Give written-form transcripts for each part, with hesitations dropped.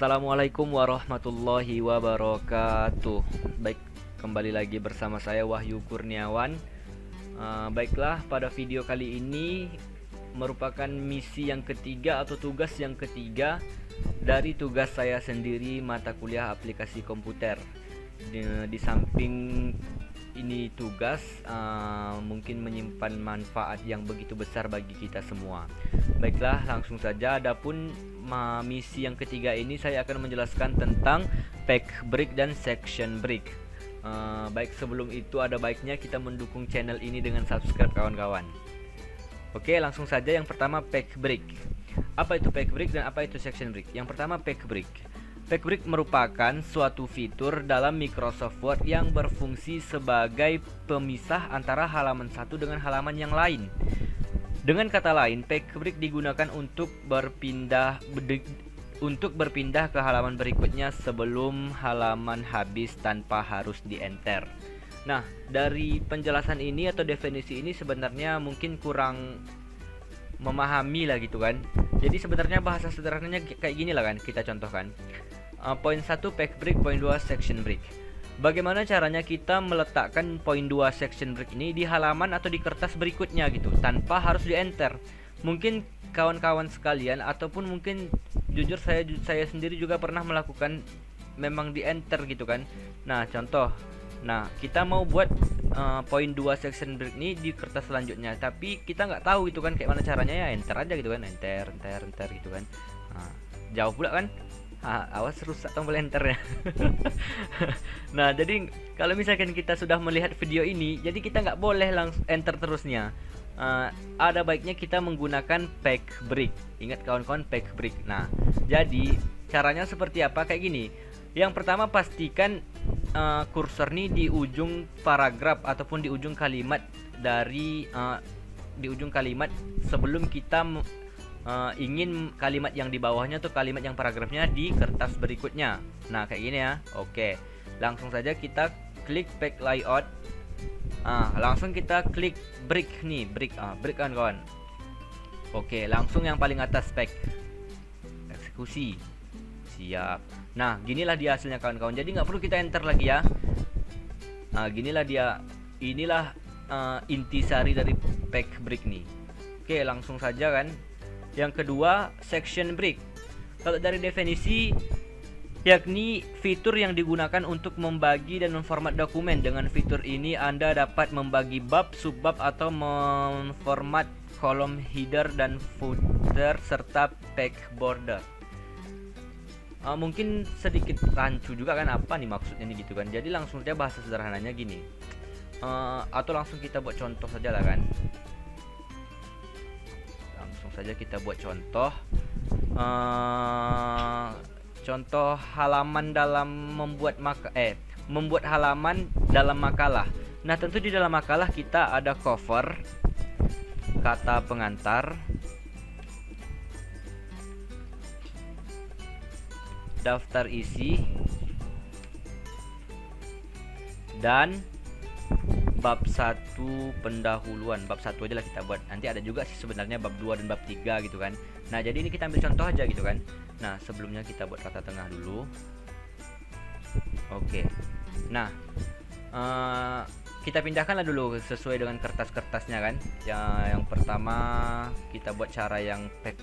Assalamualaikum warahmatullahi wabarakatuh. Baik, kembali lagi bersama saya Wahyu Kurniawan. Baiklah, pada video kali ini merupakan misi yang ketiga atau tugas yang ketiga dari tugas saya sendiri mata kuliah aplikasi komputer. Di samping ini tugas mungkin menyimpan manfaat yang begitu besar bagi kita semua. Baiklah, langsung saja. Adapun misi yang ketiga ini saya akan menjelaskan tentang pack break dan section break. Baik, sebelum itu ada baiknya kita mendukung channel ini dengan subscribe, kawan-kawan. Oke, langsung saja. Yang pertama, pack break. Apa itu pack break dan apa itu section break? Yang pertama, pack break. Pack break merupakan suatu fitur dalam Microsoft Word yang berfungsi sebagai pemisah antara halaman satu dengan halaman yang lain. Dengan kata lain, pack break digunakan untuk berpindah ke halaman berikutnya sebelum halaman habis tanpa harus di-enter. Nah, dari penjelasan ini atau definisi ini sebenarnya mungkin kurang memahami lah gitu kan. Jadi sebenarnya bahasa sederhananya kayak gini lah kan, kita contohkan. Poin 1 pack break, poin 2 section break. Bagaimana caranya kita meletakkan poin 2 section break ini di halaman atau di kertas berikutnya gitu tanpa harus di enter. Mungkin kawan-kawan sekalian ataupun mungkin jujur saya sendiri juga pernah melakukan memang di enter gitu kan. Nah, contoh. Nah, kita mau buat poin 2 section break ini di kertas selanjutnya, tapi kita nggak tahu gitu kan kayak mana caranya. Ya enter aja gitu kan, enter gitu kan. Nah, jauh pula kan. Awas rusak tombol enternya. Nah, jadi kalau misalkan kita sudah melihat video ini, jadi kita nggak boleh langsung enter terusnya. Ada baiknya kita menggunakan pack break. Ingat kawan-kawan, pack break. Nah, jadi caranya seperti apa? Kayak gini. Yang pertama, pastikan kursor nih di ujung paragraf ataupun di ujung kalimat di ujung kalimat sebelum kita ingin kalimat yang di bawahnya tuh kalimat yang paragrafnya di kertas berikutnya. Nah, kayak gini ya. Oke, langsung saja kita klik pack layout. Langsung kita klik break nih, break kan kawan. Oke, langsung yang paling atas pack eksekusi. Siap. Nah, ginilah dia hasilnya kawan-kawan. Jadi nggak perlu kita enter lagi ya. Inilah intisari dari pack break nih. Oke, langsung saja kan. Yang kedua, section break. Kalau dari definisi, yakni fitur yang digunakan untuk membagi dan memformat dokumen. Dengan fitur ini Anda dapat membagi bab, subbab atau memformat kolom header dan footer serta pack border. Mungkin sedikit rancu juga kan, apa nih maksudnya nih gitu kan. Jadi langsung saja bahasa sederhananya gini. Atau langsung kita buat contoh saja lah kan. Saja kita buat contoh contoh halaman dalam membuat halaman dalam makalah. Nah, tentu di dalam makalah kita ada cover, kata pengantar, daftar isi, dan bab 1 pendahuluan. Bab 1 aja lah kita buat. Nanti ada juga sih sebenarnya bab 2 dan bab 3 gitu kan. Nah, jadi ini kita ambil contoh aja gitu kan. Nah, sebelumnya kita buat kata tengah dulu. Oke. Nah, kita pindahkanlah dulu sesuai dengan kertas-kertasnya kan. Yang pertama kita buat cara yang pack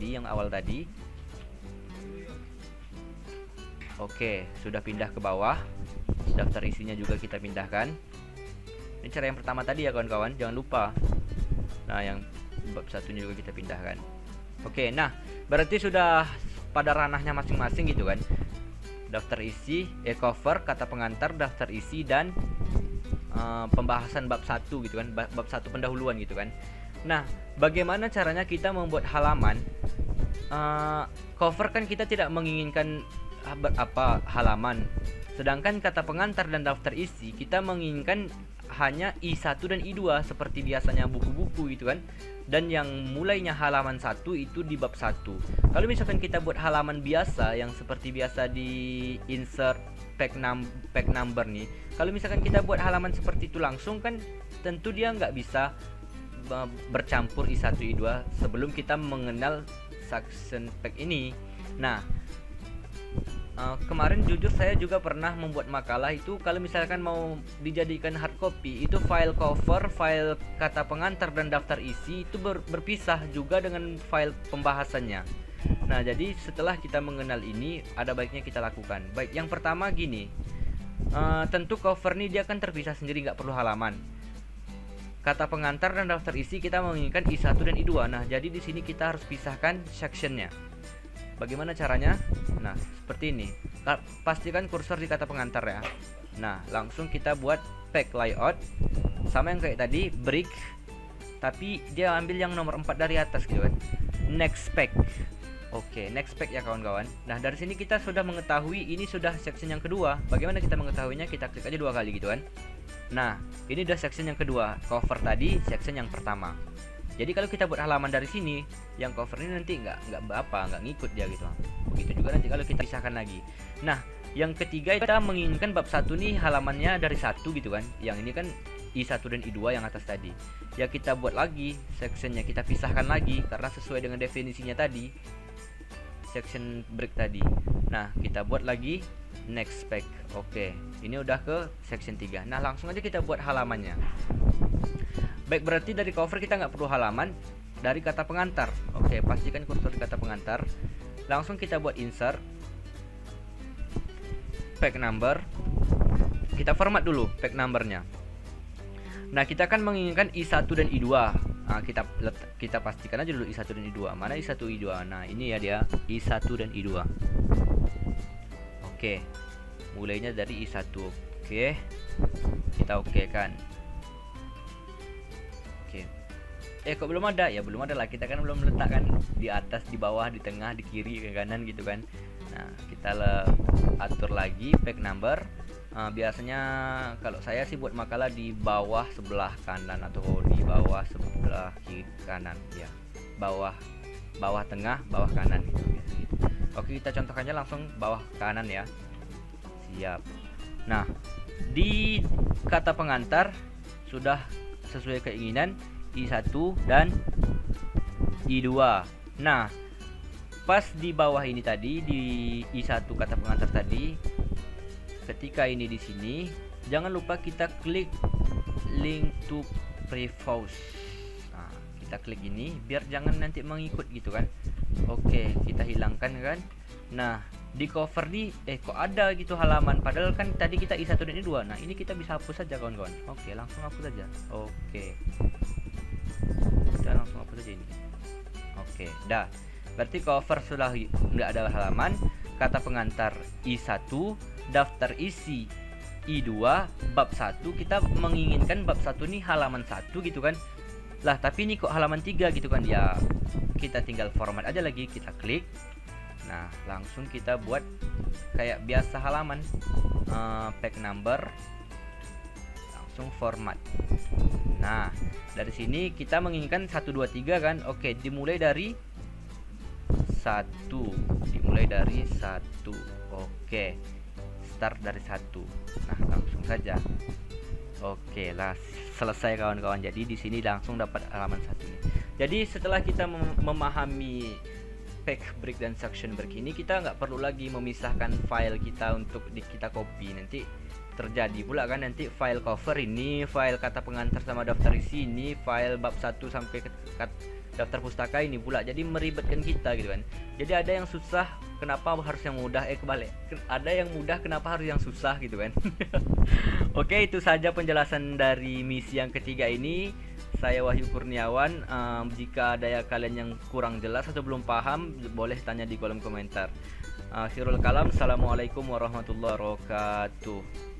yang awal tadi. Oke, sudah pindah ke bawah. Daftar isinya juga kita pindahkan. Ini cara yang pertama tadi ya kawan-kawan, jangan lupa. Nah, yang bab satunya juga kita pindahkan. Oke, nah berarti sudah pada ranahnya masing-masing gitu kan. Daftar isi, cover, kata pengantar, daftar isi, dan pembahasan bab 1 gitu kan. Bab 1 pendahuluan gitu kan. Nah, bagaimana caranya kita membuat halaman? Cover kan kita tidak menginginkan halaman. Sedangkan kata pengantar dan daftar isi kita menginginkan hanya I1 dan I2 seperti biasanya buku-buku gitu kan. Dan yang mulainya halaman 1 itu di bab 1. Kalau misalkan kita buat halaman biasa yang seperti biasa di insert pack number nih. Kalau misalkan kita buat halaman seperti itu langsung kan tentu dia nggak bisa bercampur I1 I2 sebelum kita mengenal suction pack ini. Nah, kemarin jujur saya juga pernah membuat makalah itu, kalau misalkan mau dijadikan hard copy itu file cover, file kata pengantar dan daftar isi itu berpisah juga dengan file pembahasannya. Nah, jadi setelah kita mengenal ini, ada baiknya kita lakukan. Baik, yang pertama gini, tentu cover ini dia kan terpisah sendiri, nggak perlu halaman. Kata pengantar dan daftar isi kita menginginkan I1 dan I2. Nah, jadi di sini kita harus pisahkan sectionnya. Bagaimana caranya? Nah, seperti ini. Pastikan kursor di kata pengantar ya. Nah, langsung kita buat pack layout sama yang kayak tadi, break, tapi dia ambil yang nomor 4 dari atas gitu kan. Next pack. Oke, next pack ya kawan-kawan. Nah, dari sini kita sudah mengetahui ini sudah section yang kedua. Bagaimana kita mengetahuinya? Kita klik aja 2 kali gitu kan. Nah, ini udah section yang kedua. Cover tadi section yang pertama. Jadi kalau kita buat halaman dari sini, yang cover ini nanti nggak ngikut dia gitu. Begitu juga nanti kalau kita pisahkan lagi. Nah, yang ketiga kita menginginkan bab 1 nih halamannya dari 1 gitu kan. Yang ini kan I1 dan I2 yang atas tadi. Ya kita buat lagi sectionnya, kita pisahkan lagi karena sesuai dengan definisinya tadi. Section break tadi. Nah, kita buat lagi next pack. Oke, ini udah ke section 3. Nah, langsung aja kita buat halamannya. Baik, berarti dari cover kita nggak perlu halaman. Dari kata pengantar, oke, pastikan kursor di kata pengantar. Langsung kita buat insert pack number. Kita format dulu pack numbernya. Nah, kita kan menginginkan I1 dan I2. Nah, kita pastikan aja dulu I1 dan I2. Mana I1 I2? Nah, ini ya dia I1 dan I2. Oke. Mulainya dari I1. Oke. Kita oke kan. Oke. Kok belum ada? Ya belum ada lah. Kita kan belum letakkan di atas, di bawah, di tengah, di kiri, ke kanan gitu kan. Nah, kita atur lagi pack number. Biasanya kalau saya sih buat makalah di bawah sebelah kanan atau di bawah sebelah kiri kanan ya. Bawah tengah, bawah kanan gitu. Oke, kita contohkannya langsung bawah kanan ya. Siap. Nah, di kata pengantar sudah sesuai keinginan I1 dan I2. Nah, pas di bawah ini tadi di I1 kata pengantar tadi, ketika ini di sini jangan lupa kita klik link to previews. Nah, kita klik ini biar jangan nanti mengikut gitu kan. Oke, kita hilangkan kan. Nah, di cover nih kok ada gitu halaman, padahal kan tadi kita I1 dan I2. Nah, ini kita bisa hapus saja kawan-kawan. Oke, langsung hapus saja. Oke, kita langsung hapus saja ini. Oke, dah. Berarti cover sudah nggak ada halaman. Kata pengantar I1, daftar isi I2, bab 1. Kita menginginkan bab 1 nih halaman 1 gitu kan. Lah, tapi ini kok halaman 3 gitu kan. Ya, kita tinggal format aja lagi, kita klik. Nah, langsung kita buat kayak biasa halaman. Pack number, langsung format. Nah, dari sini kita menginginkan 1 2 3 kan. Oke, dimulai dari 1. Dimulai dari 1. Oke. Start dari 1. Nah, langsung saja. Oke lah, selesai kawan-kawan. Jadi di sini langsung dapat halaman 1 ini. Jadi setelah kita memahami pack break dan section break ini, kita nggak perlu lagi memisahkan file kita untuk kita copy. Nanti terjadi pula kan, nanti file cover ini, file kata pengantar sama daftar isi ini, file bab 1 sampai ke daftar pustaka ini pula. Jadi meribetkan kita gitu kan. Jadi ada yang susah, kenapa harus yang mudah? Kebalik. Ada yang mudah, kenapa harus yang susah gitu kan. Oke, itu saja penjelasan dari misi yang ketiga ini. Saya Wahyu Kurniawan. Jika ada kalian yang kurang jelas atau belum paham, boleh tanya di kolom komentar. Akhirul kalam, assalamualaikum warahmatullahi wabarakatuh.